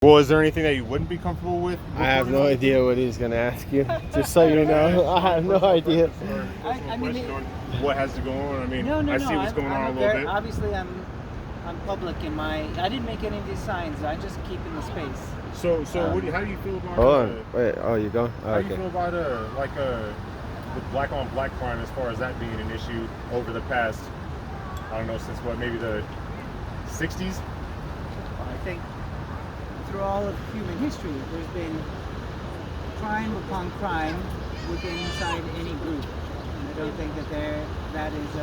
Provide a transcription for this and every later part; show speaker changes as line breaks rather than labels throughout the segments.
Well, is there anything that you wouldn't be comfortable with?
I have no idea what he's going to ask you. Just so you know, I have no idea.
I mean, on what has to go on. I mean,
no,
I see what's going on a little bit.
Obviously, I'm public in my. I didn't make any of these signs. I just keep in the space.
So how do you feel about?
Hold on. Wait. Oh, you're going? Oh,
how do you feel about the black on black crime as far as that being an issue over the past? I don't know, since what, maybe the 60s?
I think through all of human history, there's been crime upon crime within inside any group. And I don't think that is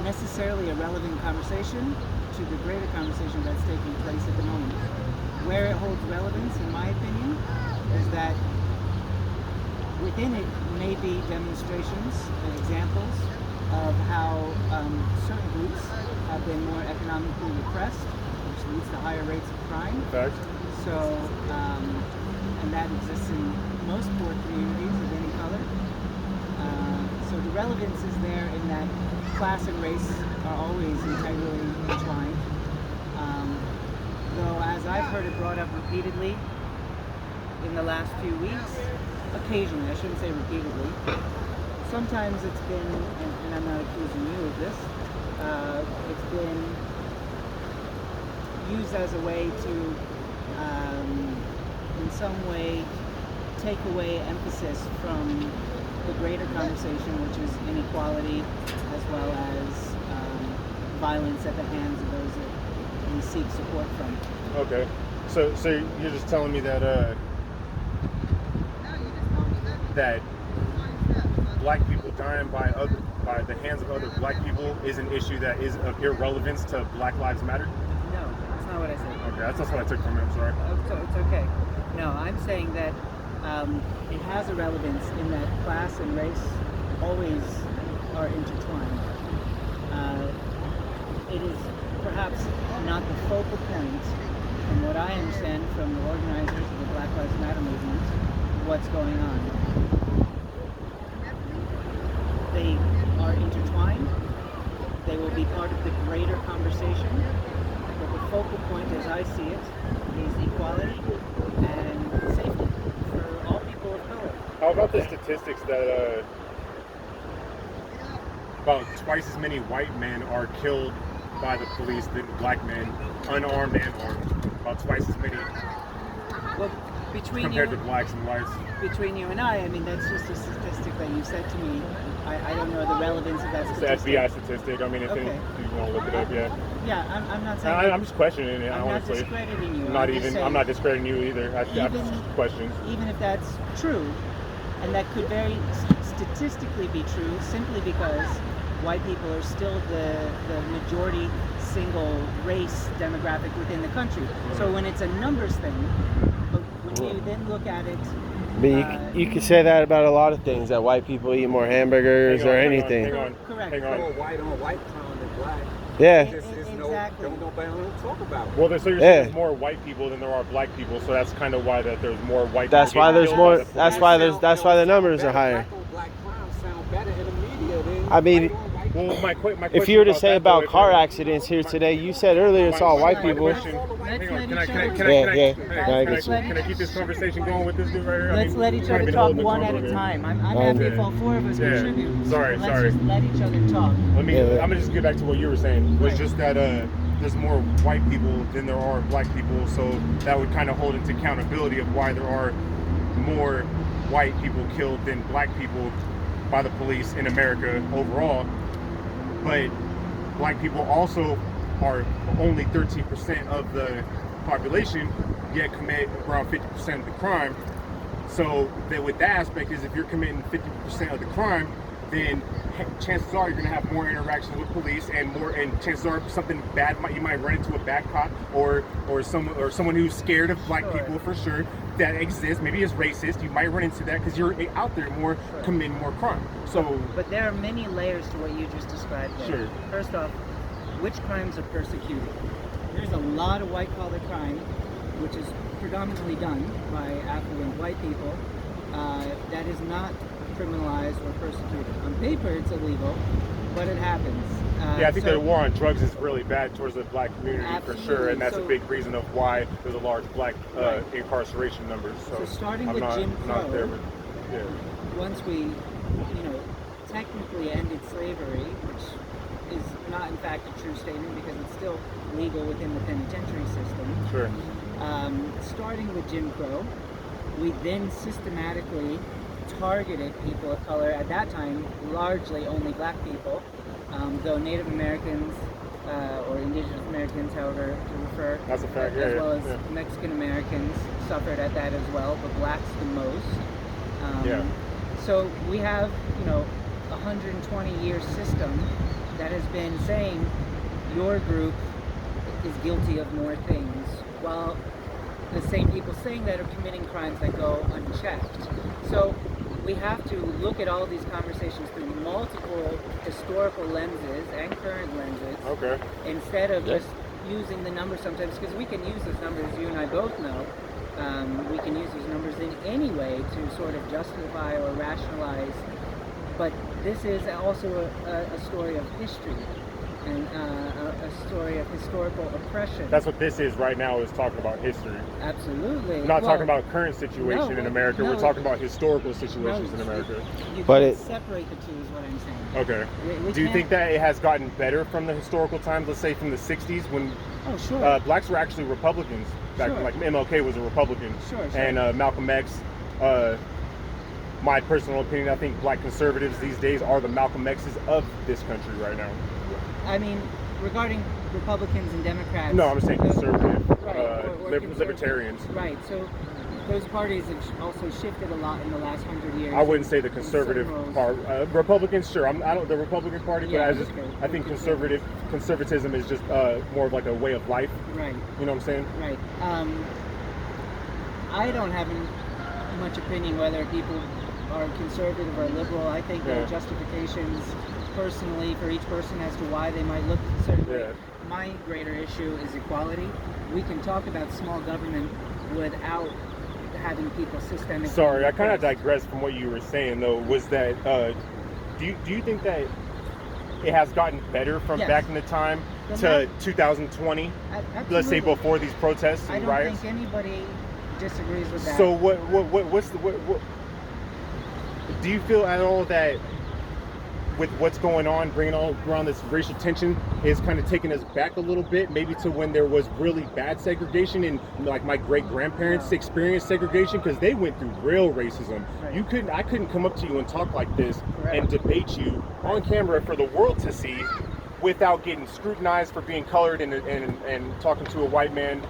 necessarily a relevant conversation to the greater conversation that's taking place at the moment. Where it holds relevance, in my opinion, is that within it may be demonstrations and examples of how certain groups have been more economically repressed, which leads to higher rates of crime.
Fact.
So, and that exists in most poor communities of any color. So the relevance is there in that class and race are always integrally entwined. Though, as I've heard it brought up repeatedly in the last few weeks, occasionally, I shouldn't say repeatedly, sometimes it's been, and I'm not accusing you of this, it's been used as a way to, in some way, take away emphasis from the greater conversation, which is inequality, as well as violence at the hands of those that we seek support from.
Okay. So you're just telling me that that black people dying by the hands of other black people is an issue that is of irrelevance to Black Lives Matter?
No, that's not what I said.
Okay, that's what I took from it. I'm sorry.
It's okay. No, I'm saying that it has a relevance in that class and race always are intertwined. It is perhaps not the focal point, from what I understand from the organizers of the Black Lives Matter movement, what's going on. They are intertwined. They will be part of the greater conversation. But the focal point, as I see it, is equality and safety for all people of color.
How about the statistics that about twice as many white men are killed by the police than black men, unarmed and armed? About twice as many.
Well,
compared to blacks and whites.
Between you and I mean, that's just a statistic that you said to me. I don't know the relevance of that statistic.
It's an FBI statistic. I mean, if you want to look it up, yeah.
Yeah, I'm not saying.
I'm just questioning it, honestly.
I'm not discrediting you.
I'm not discrediting you either. I have questions.
Even if that's true, and that could very statistically be true, simply because white people are still the majority single race demographic within the country. So when it's a numbers thing, but when you then look at it.
But you could say that about a lot of things, that white people eat more hamburgers or anything.
Correct.
Hang on.
More white on white crime than black.
Yeah.
Exactly.
Don't nobody want to talk about it.
Well, so you're saying there's more white people than there are black people, so that's kind of why that there's more white.
That's why there's more. That's why the numbers are higher.
Black on black crime sound better in the media than
I mean,
well, my
if you were to say about car accidents here today, you said earlier it's all white people.
Can I keep this conversation going with this dude right here?
Let's let each other talk one at a time. I'm happy if all four of us contribute.
Sorry.
Let's just let each other talk.
I'm gonna just get back to what you were saying. It was just that there's more white people than there are black people, so that would kind of hold into accountability of why there are more white people killed than black people by the police in America overall. But black people also are only 13% of the population, yet commit around 50% of the crime. So that with that aspect is if you're committing 50% of the crime, then chances are you're going to have more interactions with police and chances are something bad you might run into a bad cop or someone who's scared of black people for sure. That exists. Maybe it's racist. You might run into that because you're out there more committing more crime. So,
but there are many layers to what you just described there.
Sure.
First off, which crimes are persecuted? There's a lot of white-collar crime, which is predominantly done by affluent white people, that is not criminalized or persecuted. On paper, it's illegal, but it happens.
Yeah, I think
so-
the war on drugs is really bad towards the black community for sure, and that's a
Absolutely.
big reason of why there's a large black
Right.
incarceration numbers.
So starting
I'm
with
not,
Jim
not
Crow,
there with, yeah.
once we, technically ended slavery, which is not in fact a true statement because it's still legal within the penitentiary system.
Sure.
Starting with Jim Crow, we then systematically targeted people of color, at that time largely only black people, though Native Americans or Indigenous Americans, however to refer,
That's a fact,
as
yeah,
well as
yeah.
Mexican Americans suffered at that as well, but blacks the most.
Yeah.
So we have, a 120-year system that has been saying your group is guilty of more things, while the same people saying that are committing crimes that go unchecked. So we have to look at all these conversations through multiple historical lenses and current lenses,
Okay.
instead of
Yeah.
just using the numbers sometimes, because we can use those numbers, you and I both know, we can use those numbers in any way to sort of justify or rationalize, but this is also a story of history and a story of historical oppression.
That's what this is right now, is talking about history.
Absolutely.
We're not
Well,
talking about current situation in America, we're talking about historical situations in America.
You
But
can't
it-
separate the two is what I'm saying.
Okay.
We
Do you
can't-
think that it has gotten better from the historical times, let's say from the 60s, when
Oh, sure.
blacks were actually Republicans back
Sure.
then, like MLK was a Republican,
Sure.
and Malcolm X. My personal opinion, I think black conservatives these days are the Malcolm X's of this country right now.
I mean, regarding Republicans and Democrats.
No, I'm saying conservative,
Right, or conservative.
libertarians.
Right. So those parties have also shifted a lot in the last 100 years.
I wouldn't say the
in
conservative
certain
part.
roles.
Republicans, sure. I don't the Republican Party,
Yeah,
but
okay.
I think conservatism is just more of like a way of life.
Right.
You know what I'm saying?
Right. I don't have much opinion whether people are conservative or liberal. I think there
Yeah.
are justifications personally for each person as to why they might look a certain way.
Yeah.
My greater issue is equality. We can talk about small government without having people systemically.
Sorry, I kind of
oppressed.
digressed from what you were saying though. Was that do you think that it has gotten better from
Yes.
back in the time
From
to
that-
2020? Let's say
Absolutely.
before these protests
I
and
don't
riots.
think anybody disagrees with that.
So what's the what do you feel at all that with what's going on, bringing all around this racial tension, is kind of taking us back a little bit, maybe to when there was really bad segregation, and like my great grandparents experienced segregation because they went through real racism.
Right.
I couldn't come up to you and talk like this
Correct.
and debate you on camera for the world to see without getting scrutinized for being colored and talking to a white man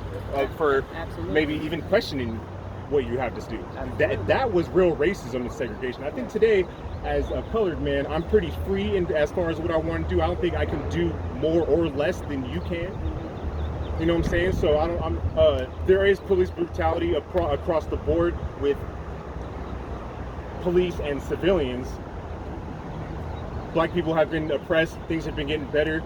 for
Absolutely.
maybe even questioning what you have to do.
Absolutely.
That was real racism and segregation. I think today, as a colored man, I'm pretty free in as far as what I want to do. I don't think I can do more or less than you can. You know what I'm saying? So there is police brutality across the board with police and civilians. Black people have been oppressed. Things have been getting better.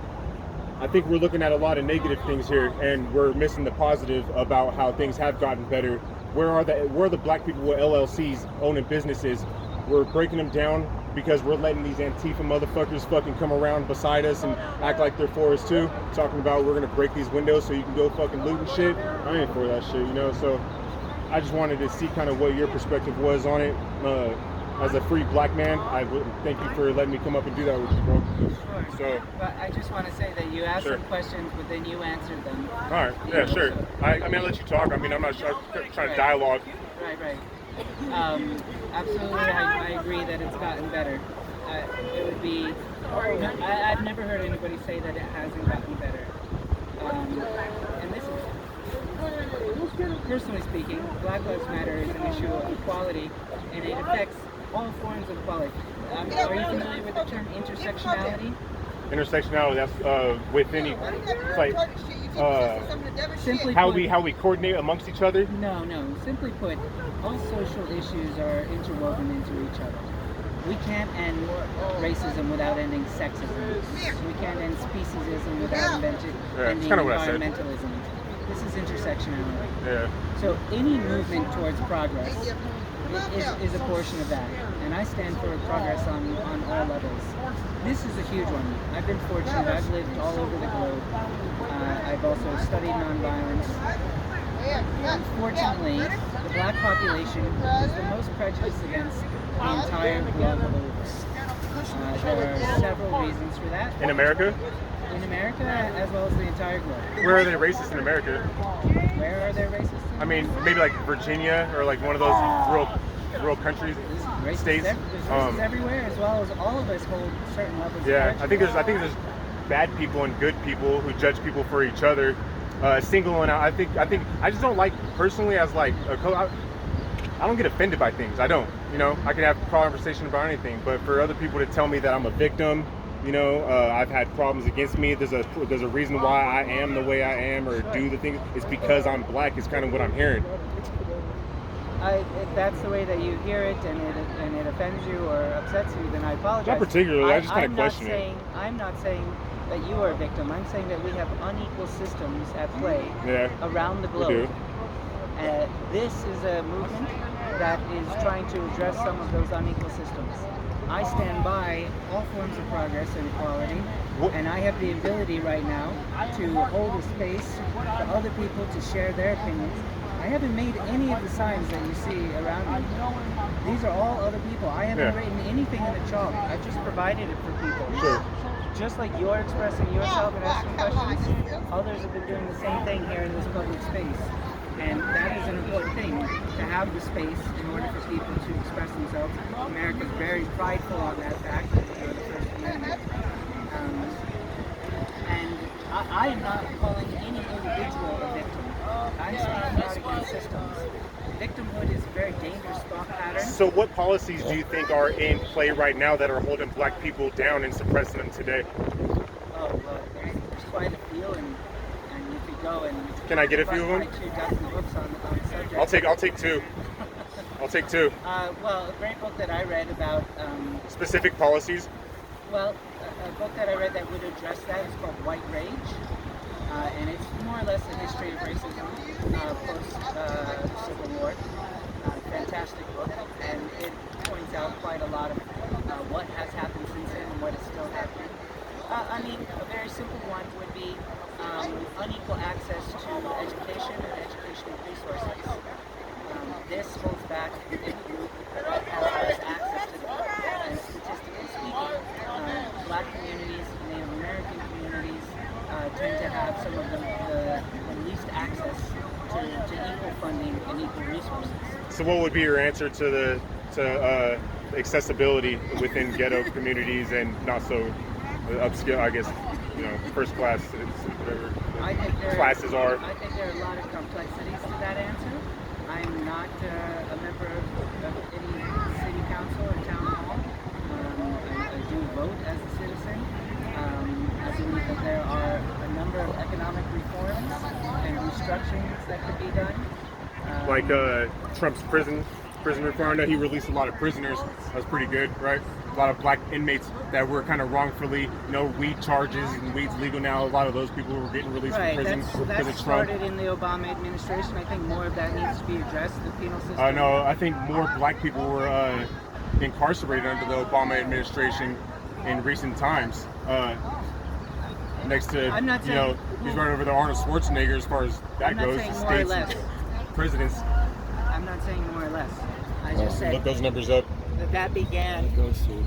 I think we're looking at a lot of negative things here, and we're missing the positive about how things have gotten better. Where are the black people with LLCs owning businesses? We're breaking them down because we're letting these Antifa motherfuckers fucking come around beside us and act like they're for us too. Talking about we're gonna break these windows so you can go fucking loot and shit. I ain't for that shit, you know. So I just wanted to see kind of what your perspective was on it. As a free black man, I would thank you for letting me come up and do that with you, bro.
Sure.
So,
But I just want to say that you asked
Sure.
some questions, but then you answered them.
all right, yeah, sure. I mean, I'll let you talk. I mean, I'm not trying to dialogue.
Right. Absolutely, I agree that it's gotten better. It would be. I've never heard anybody say that it hasn't gotten better. And this is, personally speaking, Black Lives Matter is an issue of equality, and it affects all forms of equality. Are you familiar with the term intersectionality?
Intersectionality, that's with any, it's like
Simply
how
put,
we coordinate amongst each other.
No. Simply put, all social issues are interwoven into each other. We can't end racism without ending sexism. We can't end speciesism without ending
it's kinda what I said.
environmentalism. This is intersectionality.
Yeah.
So any movement towards progress is a portion of that. And I stand for progress on all levels. This is a huge one. I've been fortunate. I've lived all over the globe. I've also studied nonviolence. Unfortunately, the black population is the most prejudiced against the entire globe over. There are several reasons for that.
In America?
In America, as well as the entire globe.
Where are they racist in America?
Where are they racist?
I mean, maybe like Virginia or like one of those rural countries,
Racism
states.
There's racism everywhere, as well as all of us hold certain levels of
Yeah,
prejudice.
I think there's bad people and good people who judge people for each other. Singling out, I think I just don't like personally as like I don't get offended by things. I don't. You know, I can have a conversation about anything, but for other people to tell me that I'm a victim, you know, I've had problems against me. There's a reason why I am the way I am or do the things. It's because I'm black. Is kind of what I'm hearing.
If that's the way that you hear it and it offends you or upsets you, then I apologize.
Not particularly. I just kind of question it.
I'm not saying that you are a victim. I'm saying that we have unequal systems at play around the globe.
We do.
This is a movement that is trying to address some of those unequal systems. I stand by all forms of progress and equality, and I have the ability right now to hold a space for other people to share their opinions. I haven't made any of the signs that you see around me. These are all other people. I haven't written anything in the chalk. I've just provided it for people.
Sure.
Just like you're expressing yourself and asking questions, others have been doing the same thing here in this public space. And that is an important thing, to have the space in order for people to express themselves. America's very prideful on that fact, the First Amendment. And I am not calling any individual a victim. I'm speaking out against systems. Victimhood is a very dangerous thought pattern.
So what policies do you think are in play right now that are holding black people down and suppressing them today?
Oh, well, there's quite a few, and you could go and...
Can I get a few of them?
Write 2 dozen books on the subject.
I'll take 2. I'll take 2.
Well, a great book that I read about...
Specific policies?
Well, a book that I read that would address that is called White Rage. And it's more or less a history of racism post-Civil War. Fantastic book, and it points out quite a lot of what has happened since then and what is still happening. I mean, a very simple one would be unequal access to education and educational resources. This holds back the group that has access to them. And statistically speaking, black communities, Native American communities tend to have some of the least access to equal funding and equal resources.
So what would be your answer to accessibility within ghetto communities and not so upscale, I guess, you know, first class, whatever classes are?
I think there are a lot of complexities to that answer. I'm not a member of any city council or town hall. I do vote as a citizen. I believe that there are a number of economic reforms and restructurings that could be done.
Like Trump's prison reform. I know he released a lot of prisoners. That's pretty good, right? A lot of black inmates that were kind of wrongfully, you know, weed charges, and weed's legal now. A lot of those people were getting released from prison because of
That
Trump.
started in the Obama administration. I think more of that needs to be addressed, the penal system.
No, I think more black people were incarcerated under the Obama administration in recent times. Next to,
I'm not
you know,
saying-
he's right over the Arnold Schwarzenegger as far as that
I'm not
goes.
saying
The
more or
states
less.
and presidents.
I'm not saying more or less. I just said
Look those numbers up.
that began.
Goes to